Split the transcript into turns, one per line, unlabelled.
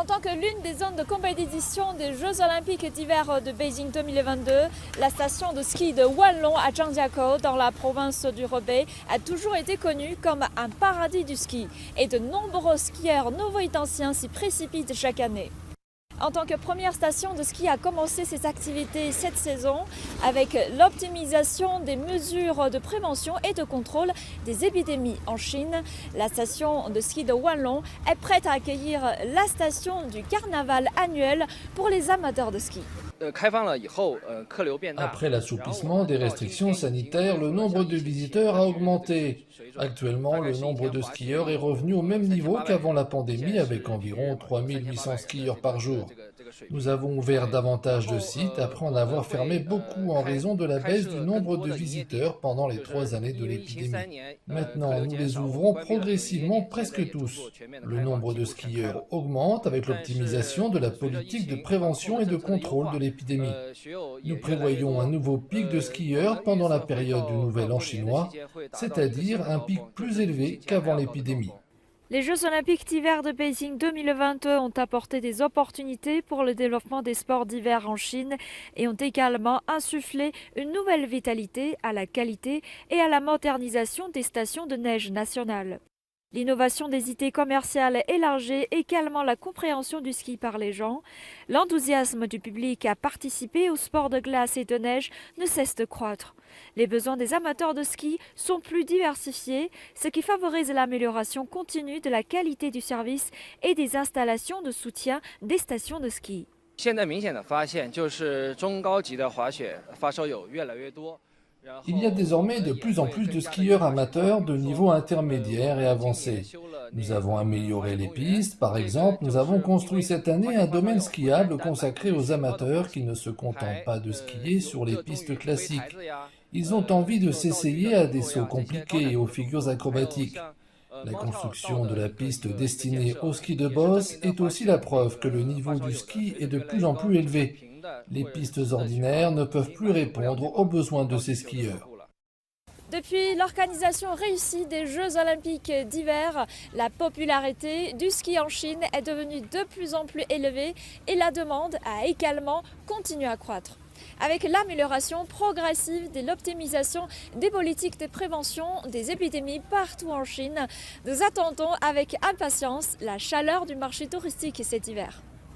En tant que l'une des zones de compétition des Jeux Olympiques d'hiver de Beijing 2022, la station de ski de Wanlong à Zhangjiakou, dans la province du Hebei, a toujours été connue comme un paradis du ski. Et de nombreux skieurs nouveaux et anciens s'y précipitent chaque année. En tant que première station de ski a commencé ses activités cette saison avec l'optimisation des mesures de prévention et de contrôle des épidémies en Chine. La station de ski de Wanlong est prête à accueillir la station du carnaval annuel pour les amateurs de ski.
Après l'assouplissement des restrictions sanitaires, le nombre de visiteurs a augmenté. Actuellement, le nombre de skieurs est revenu au même niveau qu'avant la pandémie, avec environ 3800 skieurs par jour. Nous avons ouvert davantage de sites après en avoir fermé beaucoup en raison de la baisse du nombre de visiteurs pendant les 3 années de l'épidémie. Maintenant, nous les ouvrons progressivement presque tous. Le nombre de skieurs augmente avec l'optimisation de la politique de prévention et de contrôle de l'épidémie. Nous prévoyons un nouveau pic de skieurs pendant la période du Nouvel An chinois, c'est-à-dire un pic plus élevé qu'avant l'épidémie.
Les Jeux Olympiques d'hiver de Beijing 2022 ont apporté des opportunités pour le développement des sports d'hiver en Chine et ont également insufflé une nouvelle vitalité à la qualité et à la modernisation des stations de neige nationales. L'innovation des idées commerciales élargit également la compréhension du ski par les gens. L'enthousiasme du public à participer aux sports de glace et de neige ne cesse de croître. Les besoins des amateurs de ski sont plus diversifiés, ce qui favorise l'amélioration continue de la qualité du service et des installations de soutien des stations de ski.
Il y a désormais de plus en plus de skieurs amateurs de niveau intermédiaire et avancé. Nous avons amélioré les pistes, par exemple, nous avons construit cette année un domaine skiable consacré aux amateurs qui ne se contentent pas de skier sur les pistes classiques. Ils ont envie de s'essayer à des sauts compliqués et aux figures acrobatiques. La construction de la piste destinée au ski de boss est aussi la preuve que le niveau du ski est de plus en plus élevé. Les pistes ordinaires ne peuvent plus répondre aux besoins de ces skieurs.
Depuis l'organisation réussie des Jeux Olympiques d'hiver, la popularité du ski en Chine est devenue de plus en plus élevée et la demande a également continué à croître. Avec l'amélioration progressive de l'optimisation des politiques de prévention des épidémies partout en Chine, nous attendons avec impatience la chaleur du marché touristique cet hiver.